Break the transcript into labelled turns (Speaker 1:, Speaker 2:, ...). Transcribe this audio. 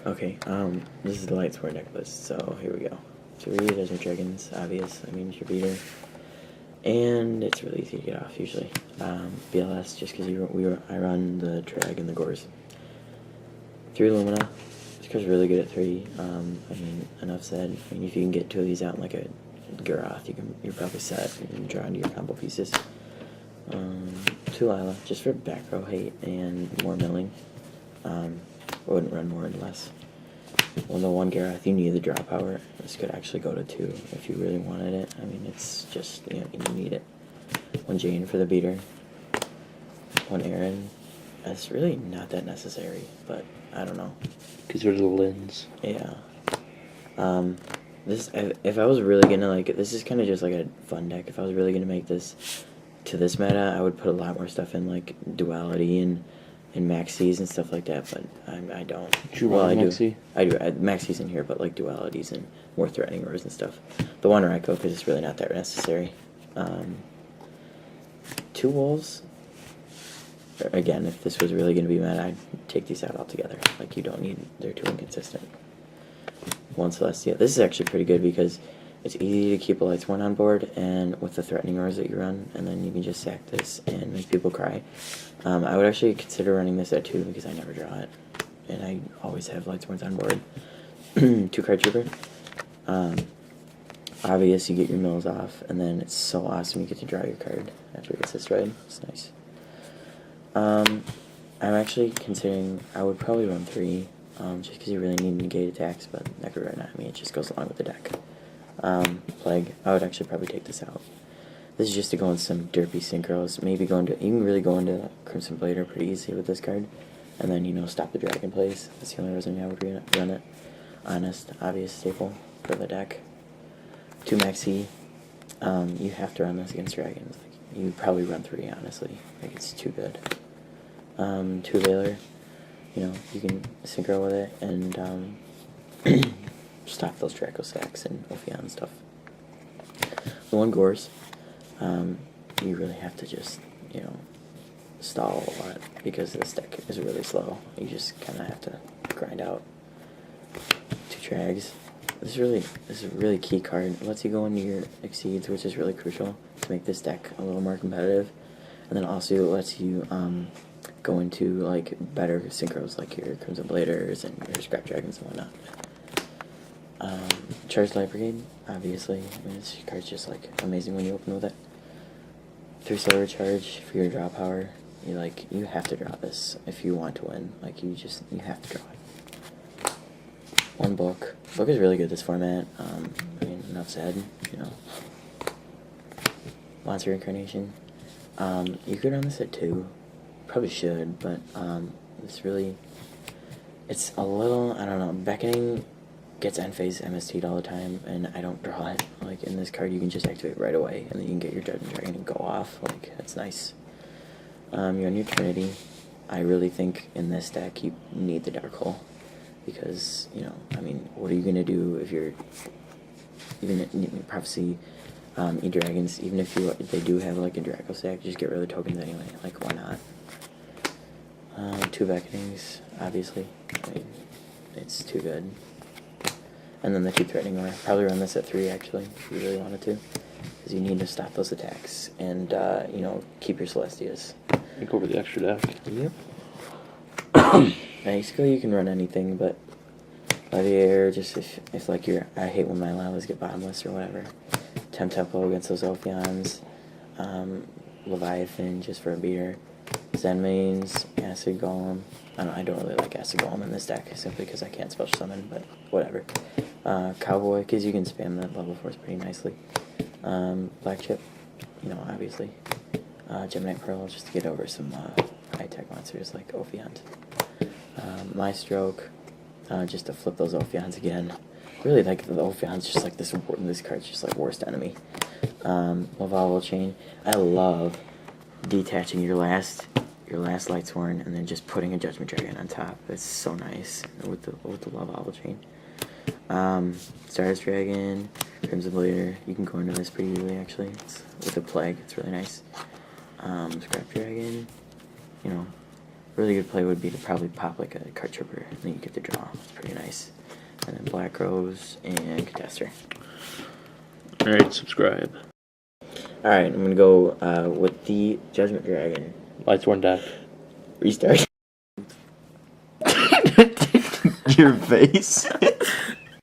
Speaker 1: Okay, this is the Lightsworn deck list, so here we go. 3 Desert Dragons, obvious, I mean, it's your beater. And it's really easy to get off, usually. BLS, just because I run the Drag and the Gores. 3 Lumina, this card's really good at 3. I mean, enough said. I mean, if you can get 2 of these out in like a Garoth, you're probably set. You can draw into your combo pieces. 2 Lila, just for back row hate and more milling. I wouldn't run more and less. Well, the 1 Garoth, you need the draw power. This could actually go to 2 if you really wanted it. I mean, it's just, you need it. 1 Jane for the beater. 1 Aaron. That's really not that necessary, but I don't know.
Speaker 2: Because there's a lens.
Speaker 1: Yeah. If I was really gonna, like, this is kind of just like a fun deck. If I was really gonna make this to this meta, I would put a lot more stuff in, like, duality and maxis and stuff like that, but I don't.
Speaker 2: I do.
Speaker 1: I do. Maxis in here, but like dualities and more threatening rows and stuff. The 1 Raikou, because it's really not that necessary. 2 Wolves. Again, if this was really going to be meta, I'd take these out altogether. Like, you don't need, they're too inconsistent. 1 Celestia. This is actually pretty good because it's easy to keep a Lightsworn on board, and with the threatening rows that you run, and then you can just sack this and make people cry. I would actually consider running this at 2 because I never draw it, and I always have Lightsworns on board. 2 Card Trooper. Obvious, you get your mills off, and then it's so awesome you get to draw your card after it gets destroyed. It's nice. I'm actually considering, I would probably run 3, just because you really need negate attacks, but that could run out. I mean, it just goes along with the deck. Plague, I would actually probably take this out. This is just to go in some derpy synchros. Maybe go into, you can really go into Crimson Blader pretty easy with this card. And then, stop the dragon plays. That's the only reason I would run it. Honest, obvious staple for the deck. 2 Maxi, you have to run this against dragons. Like, you probably run 3, honestly. Like, it's too good. 2 Veiler, you can synchro with it and stop those Draco Stacks and Ophion stuff. The 1 Gores, you really have to just, stall a lot because this deck is really slow. You just kind of have to grind out. 2 Trags. This is a really key card. It lets you go into your Exceeds, which is really crucial to make this deck a little more competitive. And then also it lets you go into like better synchros like your Crimson Bladers and your Scrap Dragons and whatnot. Charged Light Brigade, obviously. I mean, this card's just like amazing when you open with it. 3 Silver Charge for your draw power. You have to draw this if you want to win. Like, you have to draw it. 1 Book. Book is really good this format. I mean, enough said, Monster Incarnation. You could run this at 2. Probably should, but it's a little, I don't know, Beckoning gets end phase MST'd all the time, and I don't draw it. Like, in this card, you can just activate right away, and then you can get your Judgment Dragon and go off. Like, that's nice. You're on your Trinity. I really think in this deck you need the Dark Hole, because, I mean, what are you going to do if you're, even Prophecy, E-Dragons, even if they do have, like, a Draco stack, just get rid of the tokens anyway. Like, why not? 2 Beckonings, obviously. I mean, it's too good. And then the 2 Threatening Aura. Probably run this at 3, actually, if you really wanted to. Because you need to stop those attacks and, keep your Celestias.
Speaker 2: And go over the extra deck.
Speaker 1: Yep. Basically, you can run anything, but Leviair, just if like, I hate when my Lilas get bottomless or whatever. Tempo against those Ophions. Leviathan, just for a beater. Zenmains, Acid Golem. I don't really like Acid Golem in this deck, simply because I can't special summon, but whatever. Cowboy, because you can spam the level 4s pretty nicely. Black Chip, obviously. Gemini Pearl, just to get over some high-tech monsters like Ophions. My Stroke, just to flip those Ophions again. Really, like, the Ophion's just like this card's just like worst enemy. Lavalval Chain. I love detaching your last Lightsworn and then just putting a Judgment Dragon on top. It's so nice with the Lavalval Chain. Stardust Dragon, Crimson Blader. You can go into this pretty easily, actually. With the Plague, it's really nice. Scrap Dragon, really good play would be to probably pop like a card trooper, and then you get the draw. It's pretty nice. And then Black Rose and Catastrophe.
Speaker 2: Alright, subscribe.
Speaker 1: Alright, I'm gonna go with the Judgment Dragon.
Speaker 2: Lightsworn deck.
Speaker 1: Restart. Your face.